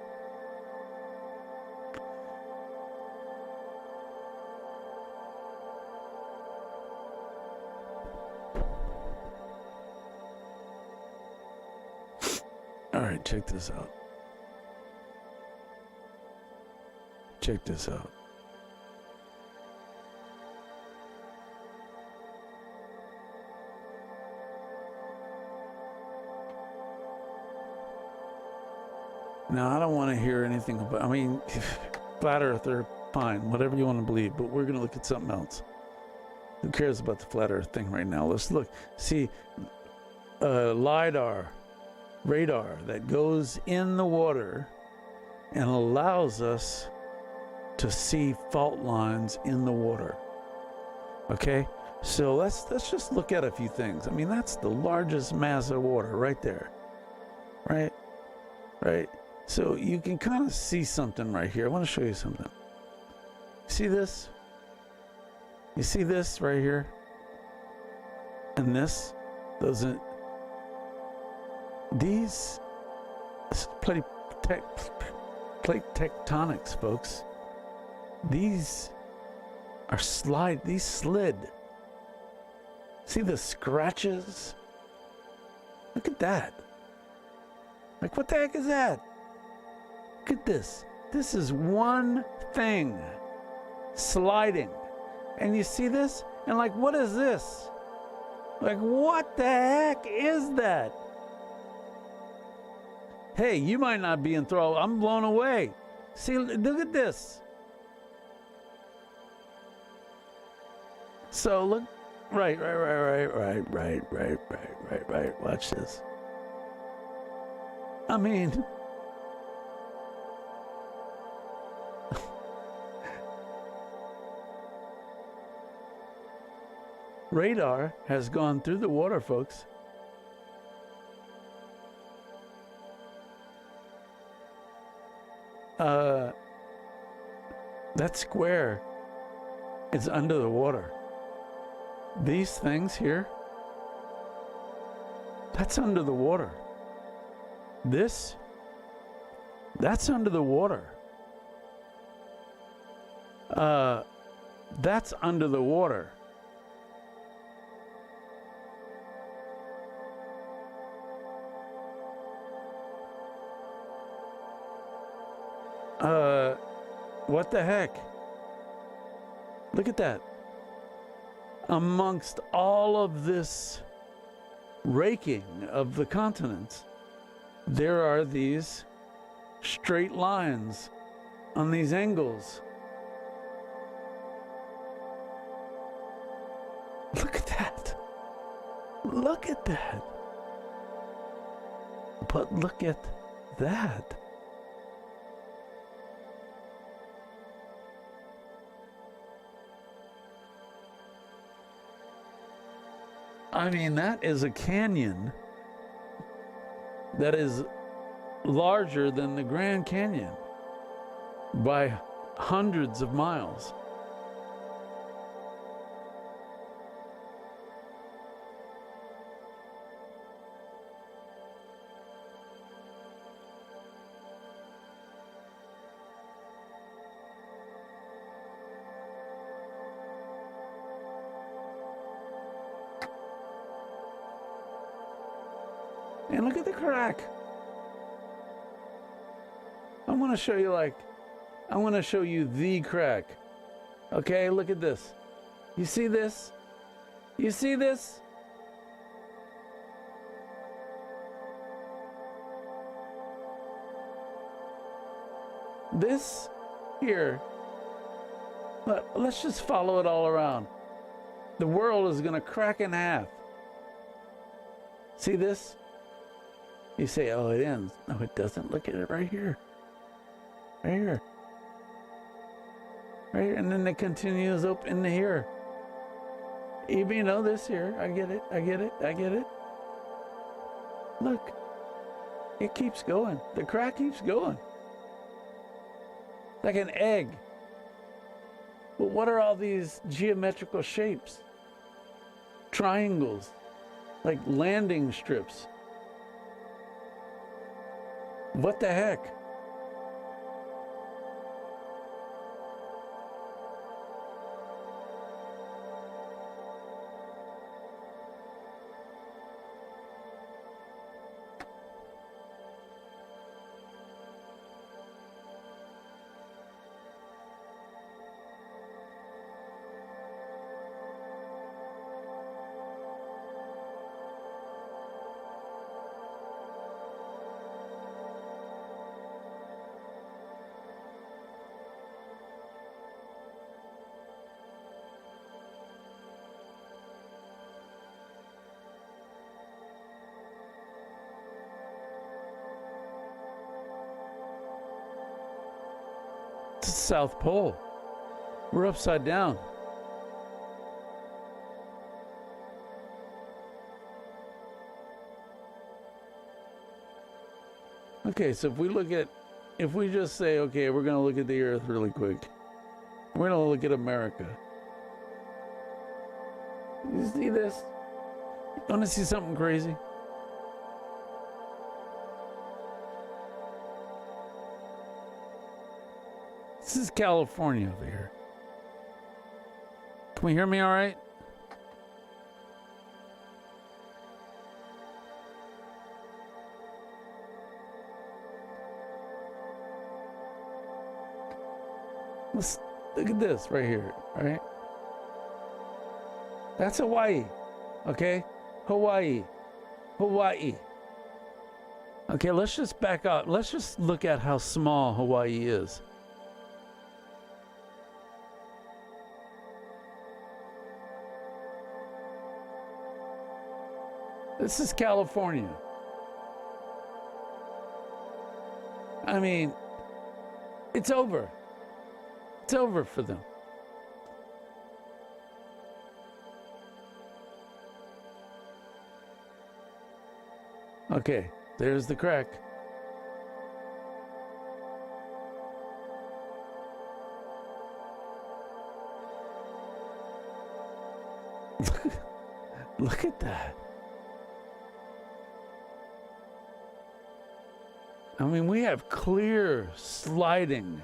Speaker 1: All right, check this out. Check this out. Now, I don't want to hear anything about, I mean, flat earther, fine, whatever you want to believe, but we're going to look at something else. Who cares about the flat earth thing right now? Let's look. See, LiDAR, radar that goes in the water and allows us to see fault lines in the water. Okay? So let's just look at a few things. I mean, that's the largest mass of water right there. Right? Right? So you can kind of see something right here. I want to show you something. See this? You see this right here? And this doesn't. These plate tectonics, folks. These are these slid. See the scratches? Look at that. Like, what the heck is that? Look at this. This is one thing sliding. And you see this? And like, what is this? Like, what the heck is that? Hey, you might not be enthralled. I'm blown away. See, look at this. So look, right. Watch this. I mean, radar has gone through the water, folks. That square is under the water. These things here, that's under the water. This, that's under the water. That's under the water. What the heck? Look at that. Amongst all of this raking of the continents, there are these straight lines on these angles. Look at that. Look at that. But look at that. I mean, that is a canyon that is larger than the Grand Canyon by hundreds of miles. And look at the crack. I want to show you the crack. Okay, look at this. You see this? You see this? This here, but let's just follow it all around. The world is going to crack in half. See this? You say, oh, it ends. No, it doesn't. Look at it right here. Right here. Right here. And then it continues up into here. Even, you know, this here. I get it. I get it. I get it. Look. It keeps going. The crack keeps going. Like an egg. But what are all these geometrical shapes? Triangles. Like landing strips. What the heck? It's the South Pole. We're upside down. Okay, so if we just say, okay, we're going to look at the Earth really quick. We're going to look at America. You see this? You want to see something crazy? This is California over here. Can we hear me all right? Let's look at this right here, all right? That's Hawaii, okay? Hawaii. Hawaii. Okay, let's just back up. Let's just look at how small Hawaii is. This is California. I mean, it's over. It's over for them. Okay, there's the crack. Look at that. I mean, we have clear sliding.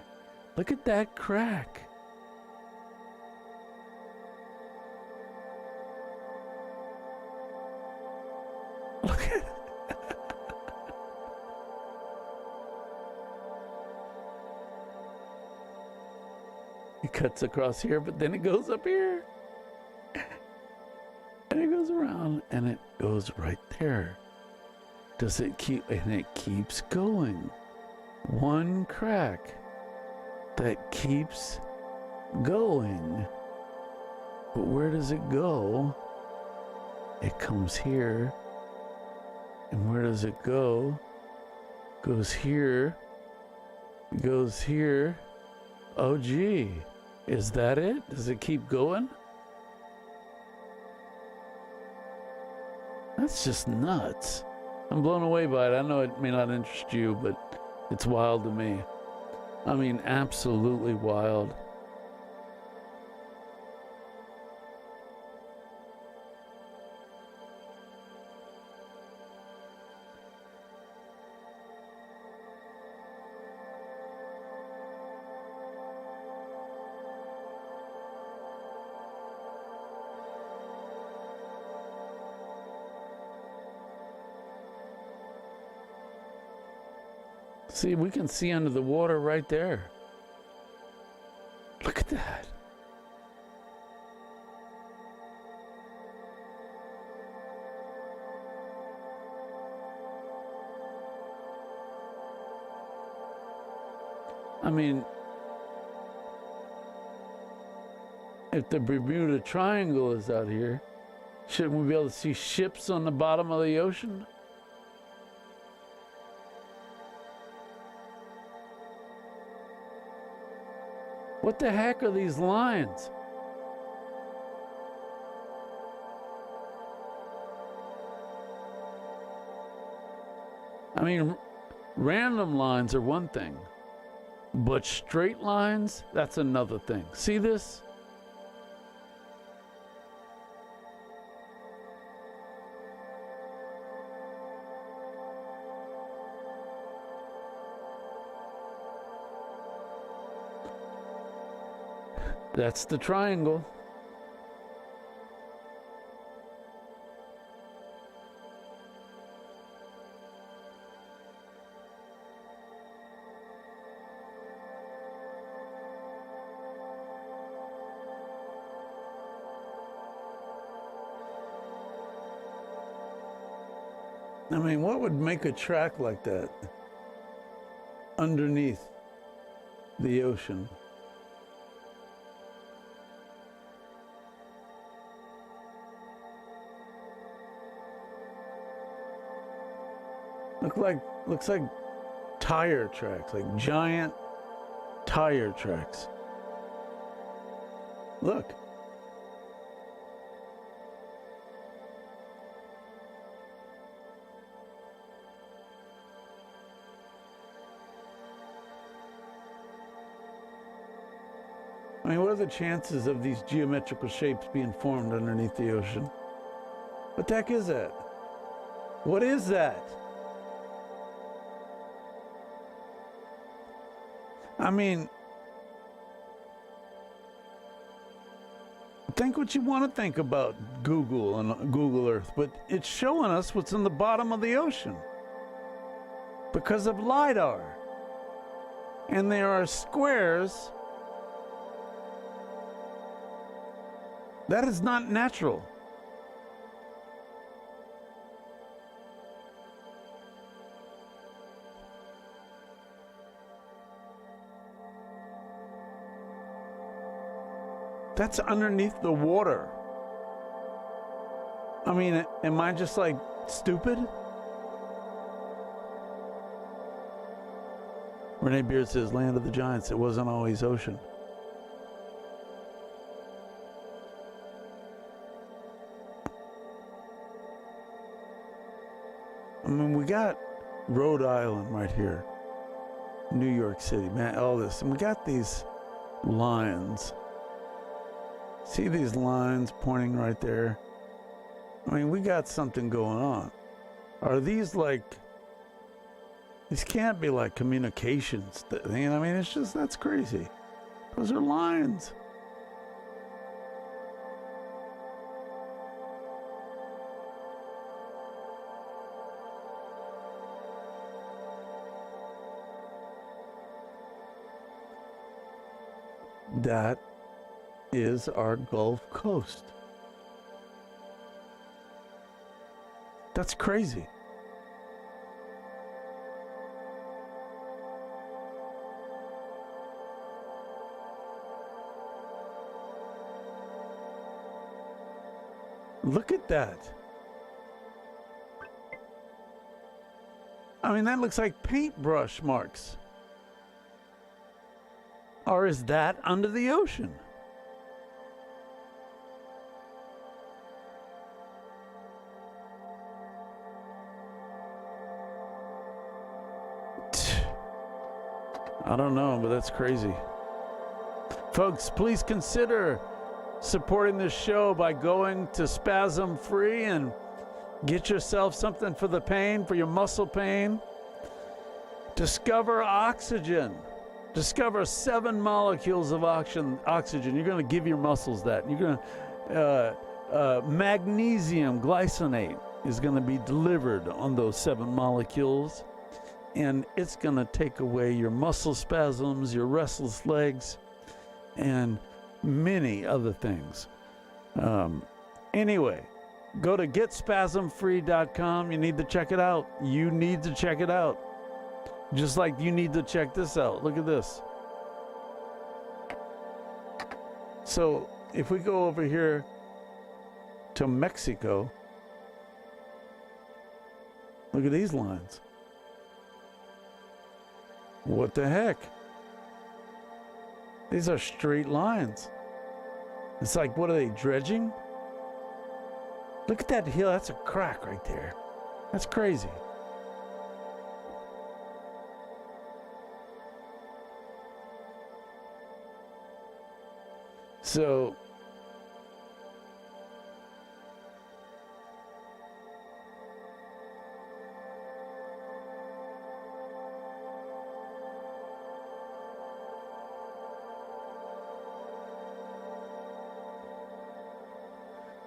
Speaker 1: Look at that crack. Look at it. It cuts across here, but then it goes up here. And it goes around, and it goes right there. Does it keep, and it keeps going. One crack that keeps going. But where does it go? It comes here. And where does it go? Goes here. Goes here. Oh, gee. Is that it? Does it keep going? That's just nuts. I'm blown away by it. I know it may not interest you, but it's wild to me. I mean, absolutely wild. See, we can see under the water right there. Look at that.
Speaker 4: I mean, if the Bermuda Triangle is out here, shouldn't we be able to see ships on the bottom of the ocean? What the heck are these lines? I mean, random lines are one thing, but straight lines, that's another thing. See this? That's the triangle. I mean, what would make a track like that underneath the ocean? Looks like tire tracks, like giant tire tracks. Look. I mean, what are the chances of these geometrical shapes being formed underneath the ocean? What the heck is that? What is that? I mean, think what you want to think about Google and Google Earth, but it's showing us what's in the bottom of the ocean because of LiDAR. And there are squares. That is not natural. That's underneath the water. I mean, am I just like stupid? Renee Beard says, Land of the Giants, it wasn't always ocean. I mean, we got Rhode Island right here, New York City, man, all this. And we got these lines. See these lines pointing right there? I mean, we got something going on. Are these like, these can't be like communications. I mean, it's just, that's crazy. Those are lines. That is our Gulf Coast. That's crazy. Look at that. I mean, that looks like paintbrush marks. Or is that under the ocean? I don't know, but that's crazy. Folks, please consider supporting this show by going to Spasm Free and get yourself something for the pain, for your muscle pain. Discover oxygen. Discover 7 molecules of oxygen. You're going to give your muscles that. You're going to magnesium glycinate is going to be delivered on those 7 molecules, and it's going to take away your muscle spasms, your restless legs, and many other things. Anyway, go to getspasmfree.com. You need to check it out. You need to check it out. Just like you need to check this out. Look at this.
Speaker 1: So if we go over here to Mexico, look at these lines. What the heck? These are straight lines. It's like, what are they, dredging? Look at that hill. That's a crack right there. That's crazy. So,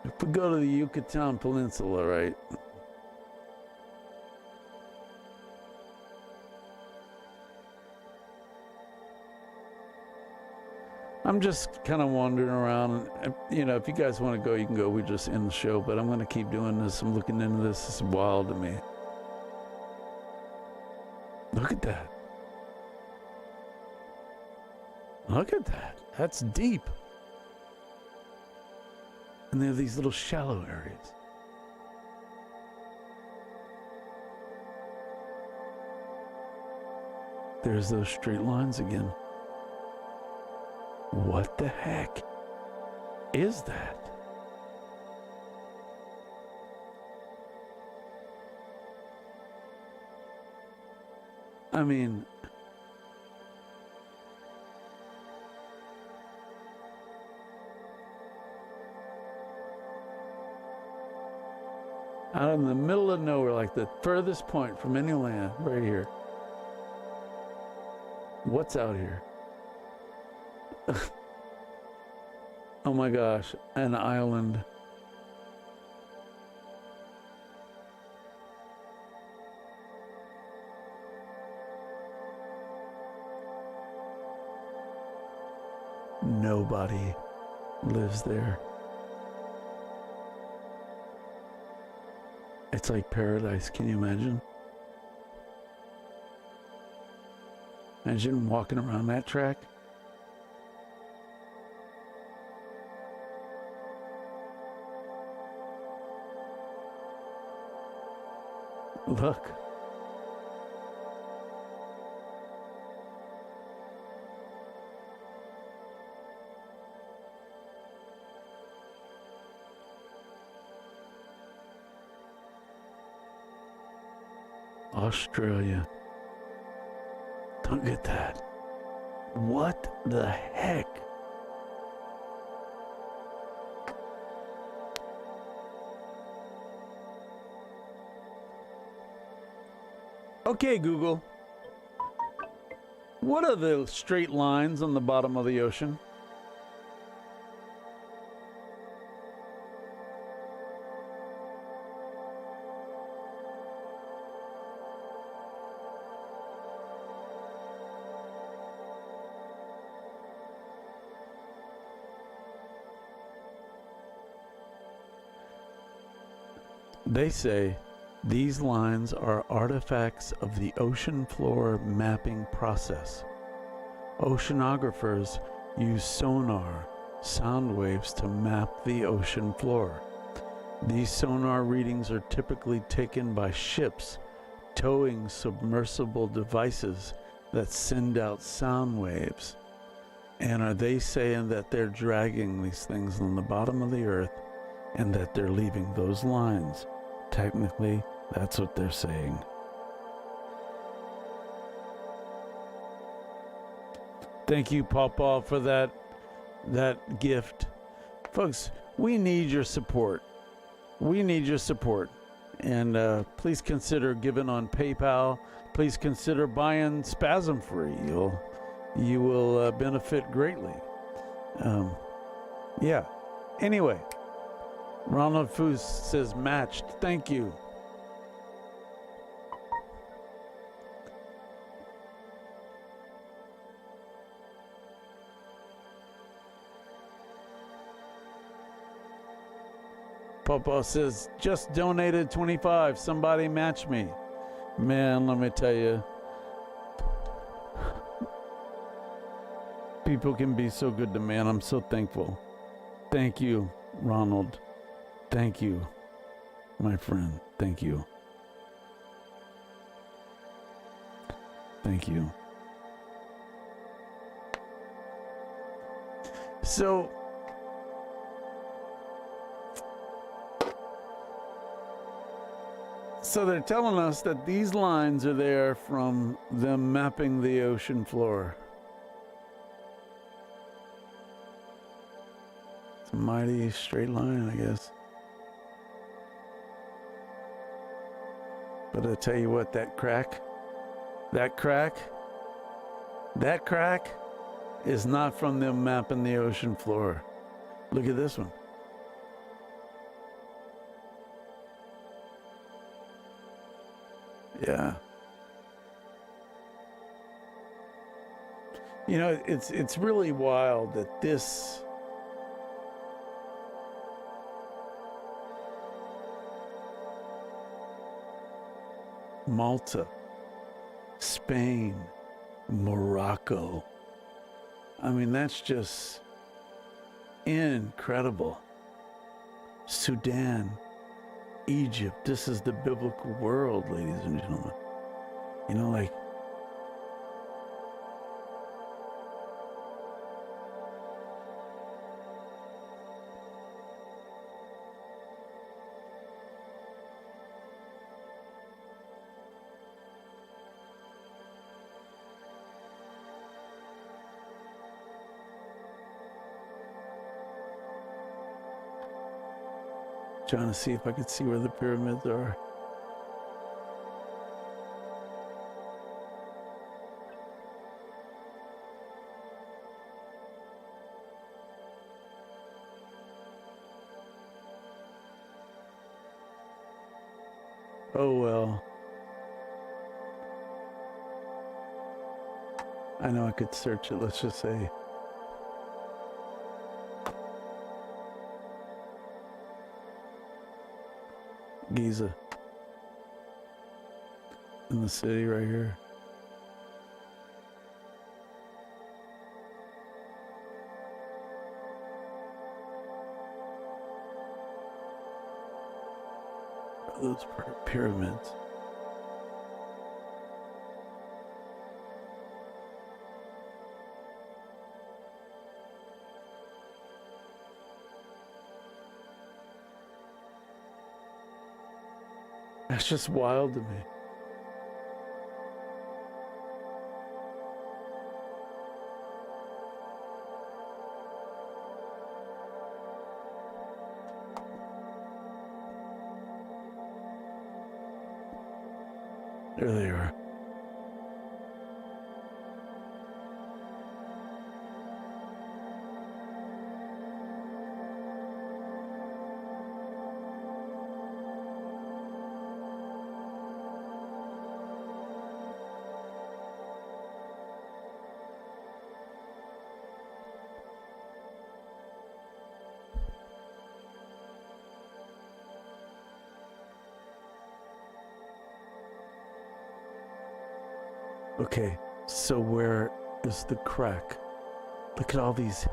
Speaker 1: if we go to the Yucatan Peninsula, right? I'm just kind of wandering around. And, you know, if you guys want to go, you can go. We just end the show, but I'm going to keep doing this. I'm looking into this. It's wild to me. Look at that. Look at that. That's deep. And there are these little shallow areas. There's those straight lines again. What the heck is that? I mean, out in the middle of nowhere, like the furthest point from any land, right here. What's out here? Oh my gosh, an island. Nobody lives there. It's like paradise, can you imagine? Imagine walking around that track. Look. Australia. Look at that. What the heck? Okay, Google. What are the straight lines on the bottom of the ocean? They say these lines are artifacts of the ocean floor mapping process. Oceanographers use sonar, sound waves, to map the ocean floor. These sonar readings are typically taken by ships towing submersible devices that send out sound waves. And are they saying that they're dragging these things on the bottom of the earth and that they're leaving those lines? Technically, that's what they're saying. Thank you, Pawpaw, for that gift. Folks, we need your support. We need your support. And please consider giving on PayPal. Please consider buying Spasm Free. You will benefit greatly. Yeah. Anyway, Ronald Foos says matched. Thank you. Papa says, just donated 25. Somebody match me. Man, let me tell you. People can be so good to me, and I'm so thankful. Thank you, Ronald. Thank you, my friend. Thank you. Thank you. So, they're telling us that these lines are there from them mapping the ocean floor. It's a mighty straight line, I guess. But I tell you what, that crack is not from them mapping the ocean floor. Look at this one. Yeah. You know, it's really wild that this Malta, Spain, Morocco. I mean, that's just incredible. Sudan, Egypt. This is the biblical world, ladies and gentlemen. You know, like, trying to see if I could see where the pyramids are. Oh well. I know I could search it, let's just say. Giza. In the city right here. Those pyramids. That's just wild to me. There they are. Okay, so where is the crack? Look at all these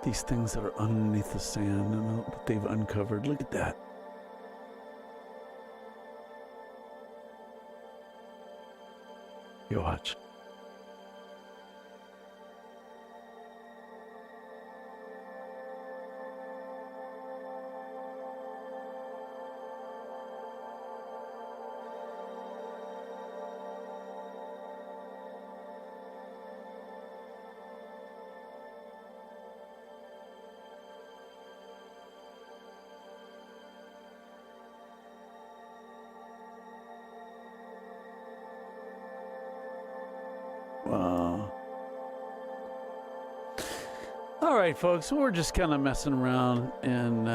Speaker 1: things that are underneath the sand and that they've uncovered. Look at that. You watch. Wow. All right, folks, we're just kind of messing around and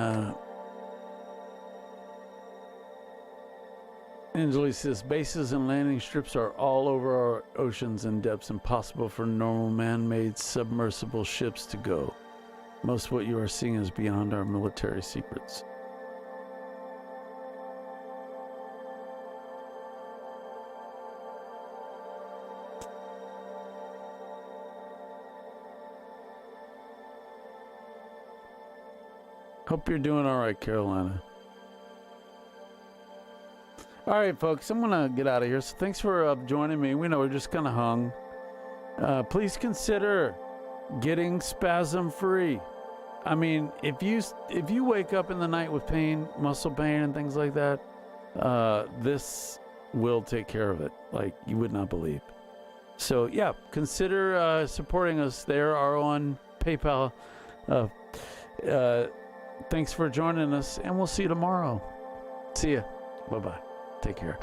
Speaker 1: Angeli says bases and landing strips are all over our oceans and depths, impossible for normal man-made submersible ships to go. Most of what you are seeing is beyond our military secrets. Hope you're doing all right, Carolina. All right, folks, I'm going to get out of here. So thanks for joining me. We know we're just kind of hung. Please consider getting spasm free. I mean, if you wake up in the night with pain, muscle pain and things like that, this will take care of it like you would not believe. So yeah, consider supporting us there or on PayPal. Thanks for joining us, and we'll see you tomorrow. See ya. Bye-bye. Take care.